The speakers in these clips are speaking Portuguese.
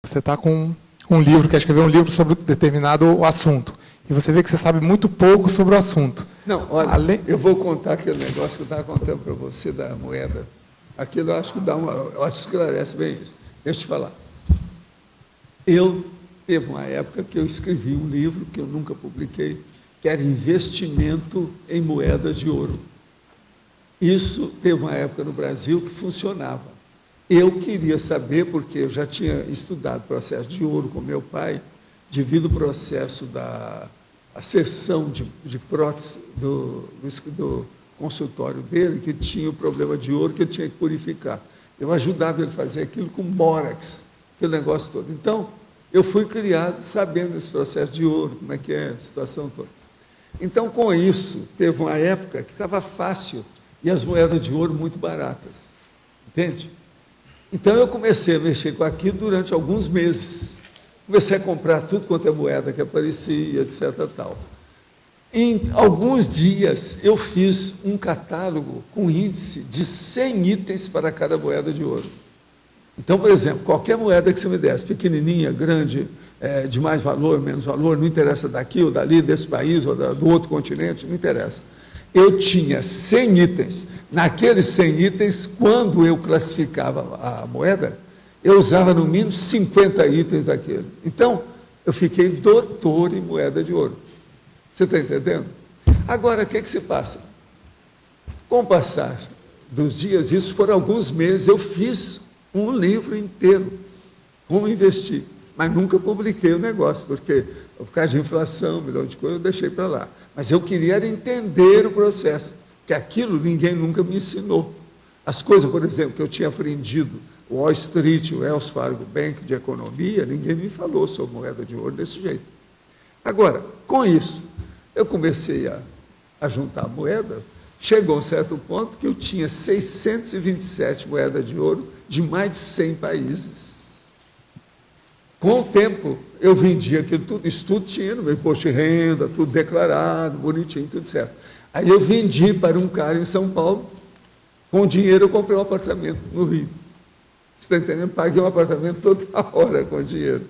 Você está com um livro, quer escrever um livro sobre determinado assunto, e você vê que você sabe muito pouco sobre o assunto. Não, olha, eu vou contar aquele negócio que eu estava contando para você da moeda. Aquilo eu acho que eu acho que esclarece bem isso. Deixa eu te falar. Teve uma época que eu escrevi um livro que eu nunca publiquei, que era investimento em moedas de ouro. Isso teve uma época no Brasil que funcionava. Eu queria saber, porque eu já tinha estudado processo de ouro com meu pai, devido ao processo da acessão de prótese do consultório dele, que tinha o problema de ouro que ele tinha que purificar. Eu ajudava ele a fazer aquilo com bórax, aquele negócio todo. Então, eu fui criado sabendo esse processo de ouro, como é que é a situação toda. Então, com isso, teve uma época que estava fácil e as moedas de ouro muito baratas. Entende? Então, eu comecei a mexer com aquilo durante alguns meses. Comecei a comprar tudo quanto é moeda que aparecia, etc. Tal. Em alguns dias, eu fiz um catálogo com índice de 100 itens para cada moeda de ouro. Então, por exemplo, qualquer moeda que você me desse, pequenininha, grande, de mais valor, menos valor, não interessa daqui ou dali, desse país ou do outro continente, não interessa. Eu tinha 100 itens. Naqueles 100 itens, quando eu classificava a moeda, eu usava no mínimo 50 itens daquele. Então, eu fiquei doutor em moeda de ouro. Você está entendendo? Agora, o que se passa? Com o passar dos dias, isso foram alguns meses, eu fiz um livro inteiro, como investir, mas nunca publiquei o negócio, porque por causa de inflação, um milhão de coisas, eu deixei para lá. Mas eu queria entender o processo, que aquilo ninguém nunca me ensinou. As coisas, por exemplo, que eu tinha aprendido, o Wall Street, o Wells Fargo Bank de economia, ninguém me falou sobre moeda de ouro desse jeito. Agora, com isso, eu comecei a juntar moeda, chegou a um certo ponto que eu tinha 627 moedas de ouro de mais de 100 países. Com o tempo, eu vendia aquilo tudo, isso tudo tinha no meu imposto de renda, tudo declarado, bonitinho, tudo certo. Aí eu vendi para um cara em São Paulo, com o dinheiro eu comprei um apartamento no Rio. Você está entendendo? Paguei um apartamento toda hora com o dinheiro.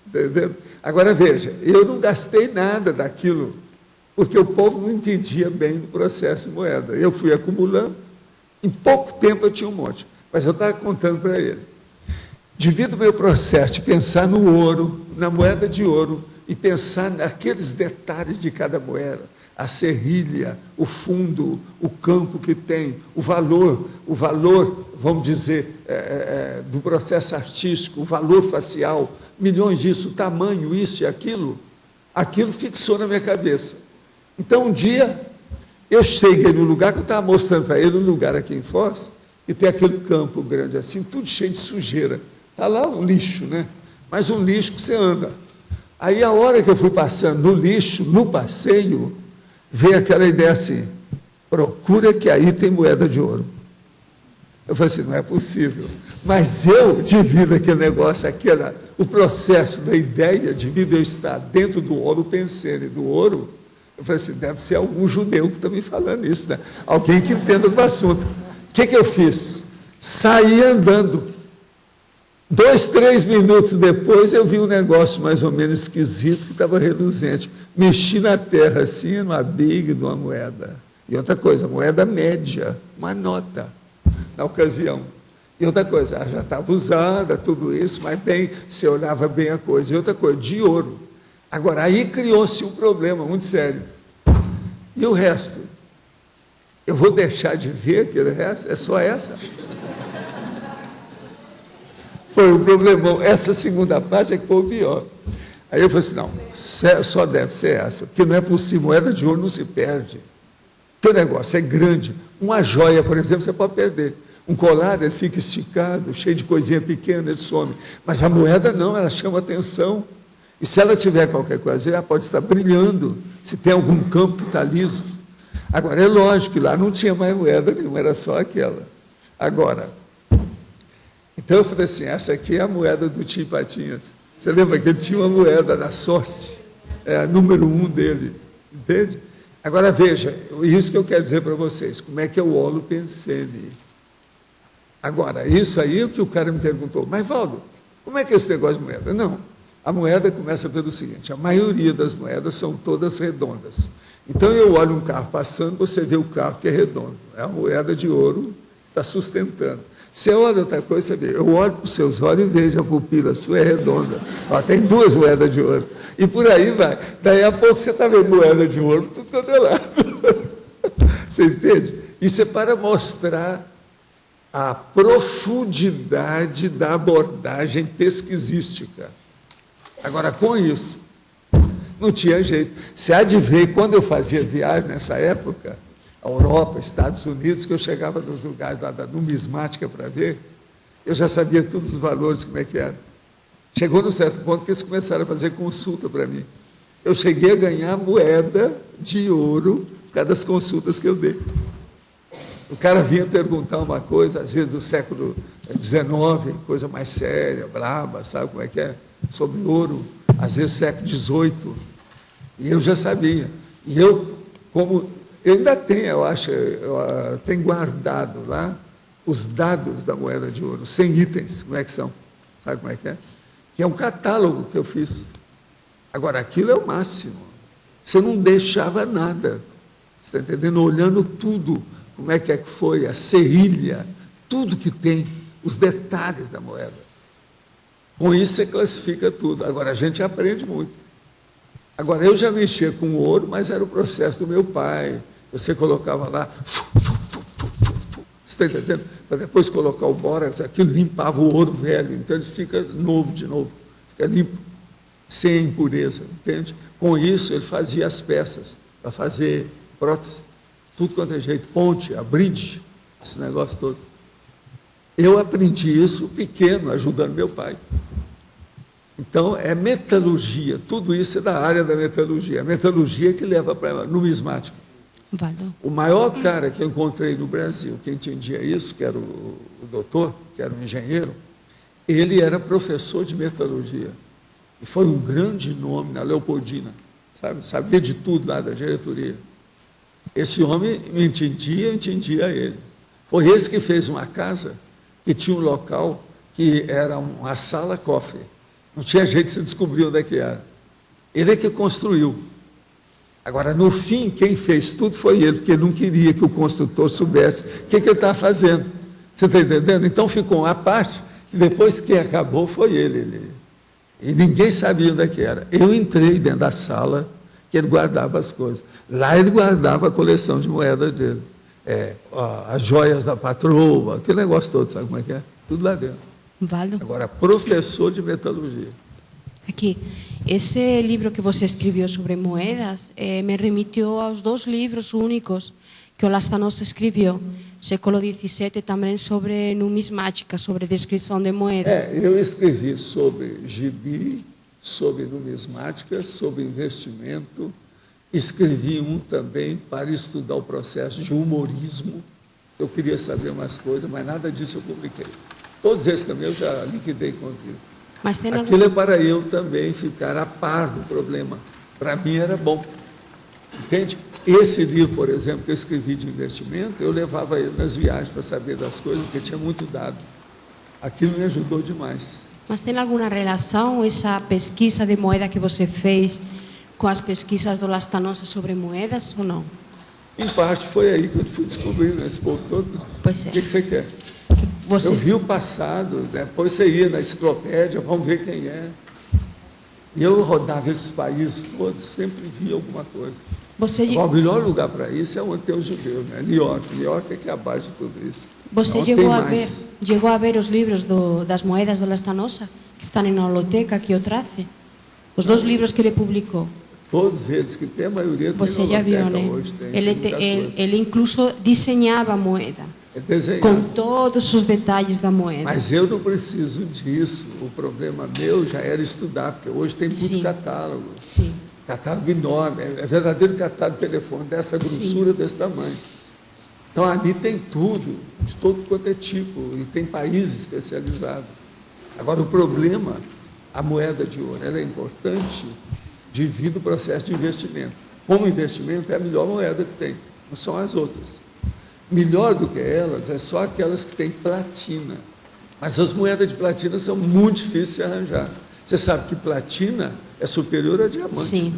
Entendeu? Agora veja, eu não gastei nada daquilo, porque o povo não entendia bem do processo de moeda. Eu fui acumulando, em pouco tempo eu tinha um monte, mas eu estava contando para ele. Devido ao meu processo de pensar no ouro, na moeda de ouro, e pensar naqueles detalhes de cada moeda, a serrilha, o fundo, o campo que tem, o valor, vamos dizer, do processo artístico, o valor facial, milhões disso, o tamanho, isso e aquilo fixou na minha cabeça. Então, um dia, eu cheguei no lugar que eu estava mostrando para ele, um lugar aqui em Foz, e tem aquele campo grande assim, tudo cheio de sujeira. Está lá um lixo, né? Mas um lixo que você anda. Aí, a hora que eu fui passando no lixo, no passeio, veio aquela ideia assim, procura que aí tem moeda de ouro. Eu falei assim, não é possível. Mas eu, devido àquele negócio, o processo da ideia, devido eu estar dentro do ouro, pensando do ouro, eu falei assim, deve ser algum judeu que está me falando isso, né? Alguém que entenda do assunto. O que eu fiz? Saí andando. 2, 3 minutos depois, eu vi um negócio mais ou menos esquisito, que estava reluzente. Mexi na terra, assim, numa biga de uma moeda. E outra coisa, moeda média, uma nota, na ocasião. E outra coisa, já estava usada, tudo isso, mas bem, você olhava bem a coisa. E outra coisa, de ouro. Agora, aí criou-se um problema muito sério. E o resto? Eu vou deixar de ver aquele resto? É só essa? Foi um problemão. Essa segunda parte é que foi o pior. Aí eu falei assim, não, só deve ser essa, porque não é possível, moeda de ouro não se perde. Porque o negócio é grande. Uma joia, por exemplo, você pode perder. Um colar, ele fica esticado, cheio de coisinha pequena, ele some. Mas a moeda não, ela chama atenção. E se ela tiver qualquer coisa, ela pode estar brilhando, se tem algum campo que está liso. Agora, é lógico que lá não tinha mais moeda nenhuma, era só aquela. Agora, então eu falei assim, essa aqui é a moeda do Tim Patinhas. Você lembra que ele tinha uma moeda da sorte? É a número 1 dele, entende? Agora veja, isso que eu quero dizer para vocês, como é que é o óleo pensene. Agora, isso aí é o que o cara me perguntou, mas Valdo, Como é que é esse negócio de moeda? Não, a moeda começa pelo seguinte, a maioria das moedas são todas redondas. Então, eu olho um carro passando, você vê o carro que é redondo. É a moeda de ouro que está sustentando. Você olha outra coisa, você vê. Eu olho para os seus olhos e vejo a pupila sua é redonda. Ó, tem 2 moedas de ouro. E por aí vai. Daí a pouco você está vendo moeda de ouro por tudo quanto é lado. Você entende? Isso é para mostrar a profundidade da abordagem pesquisística. Agora, com isso, não tinha jeito. Você há de ver, quando eu fazia viagem nessa época, a Europa, Estados Unidos, que eu chegava nos lugares da numismática para ver, eu já sabia todos os valores, como é que era. Chegou num certo ponto que eles começaram a fazer consulta para mim. Eu cheguei a ganhar moeda de ouro por causa das consultas que eu dei. O cara vinha perguntar uma coisa, às vezes do século XIX, coisa mais séria, braba, sabe como é que é? Sobre ouro, às vezes século XVIII. E eu já sabia. E eu, como eu ainda tenho, eu acho, eu tenho guardado lá os dados da moeda de ouro, 100 itens, como é que são? Sabe como é? Que é um catálogo que eu fiz. Agora, aquilo é o máximo. Você não deixava nada. Você está entendendo? Olhando tudo, como é que foi, a serrilha, tudo que tem, os detalhes da moeda. Com isso você classifica tudo. Agora, a gente aprende muito. Agora, eu já mexia com ouro, mas era o processo do meu pai. Você colocava lá, você está entendendo? Para depois colocar o bórax, aquilo limpava o ouro velho, então ele fica novo de novo, fica limpo, sem impureza, entende? Com isso, ele fazia as peças, para fazer prótese, tudo quanto é jeito, ponte, a bridge, esse negócio todo. Eu aprendi isso pequeno, ajudando meu pai. Então, é metalurgia, tudo isso é da área da metalurgia. A metalurgia que leva para a numismática. Vale. O maior cara que eu encontrei no Brasil, que entendia isso, que era o doutor, que era um engenheiro, ele era professor de metalurgia. E foi um grande nome na Leopoldina, sabe? Sabia de tudo lá da diretoria. Esse homem me entendia, eu entendia ele. Foi esse que fez uma casa que tinha um local que era uma sala-cofre. Não tinha jeito de se descobrir onde é que era. Ele é que construiu. Agora, no fim, quem fez tudo foi ele, porque ele não queria que o construtor soubesse o que ele estava fazendo. Você está entendendo? Então, ficou uma parte, e depois quem acabou foi ele. E ninguém sabia onde é que era. Eu entrei dentro da sala, que ele guardava as coisas. Lá ele guardava a coleção de moedas dele. As joias da patroa, aquele negócio todo, sabe como é que é? Tudo lá dentro. Vale. Agora, professor de metalurgia. Aqui, esse livro que você escreveu sobre moedas me remitiu aos 2 livros únicos que o Lastanosa escreveu, século XVII, também sobre numismática, sobre descrição de moedas. Eu escrevi sobre gibi, sobre numismática, sobre investimento, escrevi um também para estudar o processo de humorismo. Eu queria saber mais coisas, mas nada disso eu publiquei. Todos esses também eu já liquidei com aquilo. Mas tem Aquilo é para eu também ficar a par do problema. Para mim era bom. Entende? Esse livro, por exemplo, que eu escrevi de investimento, eu levava ele nas viagens para saber das coisas, porque tinha muito dado. Aquilo me ajudou demais. Mas tem alguma relação essa pesquisa de moeda que você fez com as pesquisas do Lastanosa sobre moedas ou não? Em parte foi aí que eu fui descobrindo esse povo todo. Pois é. O que você quer? Você... Eu vi o passado, depois você ia na enciclopédia, vamos ver quem é. E eu rodava esses países todos, sempre via alguma coisa. Agora, o melhor lugar para isso é onde tem os judeus, né? New York. New York é que é a base de tudo isso. Você chegou a ver os livros das moedas do Lastanosa, que estão na holoteca que eu trace? Os 2 livros que ele publicou. Todos eles, que tem a maioria, você já viu, né? Hoje, ele incluso desenhava a moeda. Com todos os detalhes da moeda. Mas eu não preciso disso. O problema meu já era estudar, porque hoje tem muito catálogo. Sim. Catálogo enorme, é verdadeiro catálogo de telefone, dessa grossura, desse tamanho. Então, ali tem tudo, de todo quanto é tipo, e tem países especializados. Agora, o problema, a moeda de ouro, ela é importante devido ao processo de investimento. Como investimento, é a melhor moeda que tem, não são as outras. Melhor do que elas, é só aquelas que têm platina. Mas as moedas de platina são muito difíceis de arranjar. Você sabe que platina é superior a diamante. Sim.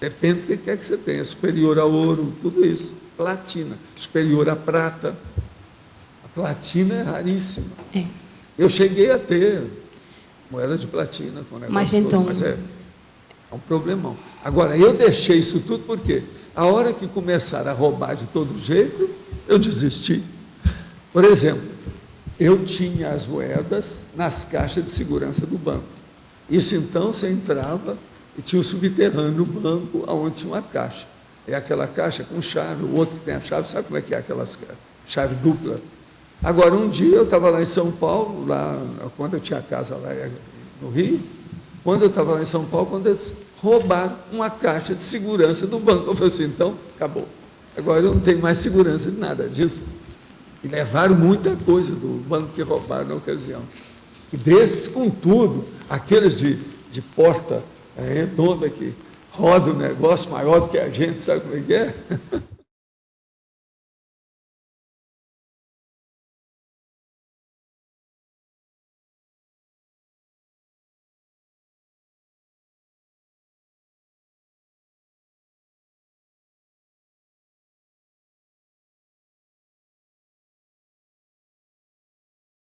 Depende do que quer que você tenha. Superior a ouro, tudo isso. Platina. Superior a prata. A platina é raríssima. É. Eu cheguei a ter moeda de platina com o negócio Mas todo, então- mas é um problemão. Agora, eu deixei isso tudo porque a hora que começaram a roubar de todo jeito, eu desisti. Por exemplo, eu tinha as moedas nas caixas de segurança do banco. Isso então você entrava e tinha um subterrâneo no banco onde tinha uma caixa. É aquela caixa com chave, o outro que tem a chave, sabe como é que é aquelas chave dupla? Agora, um dia eu estava lá em São Paulo, lá, quando eu tinha casa lá no Rio, quando eu estava lá em São Paulo, quando eles roubaram uma caixa de segurança do banco. Eu falei assim, então, acabou. Agora eu não tenho mais segurança de nada disso. E levaram muita coisa do banco que roubaram na ocasião. E desses, contudo, aqueles de porta redonda que roda um negócio maior do que a gente, sabe como é que é?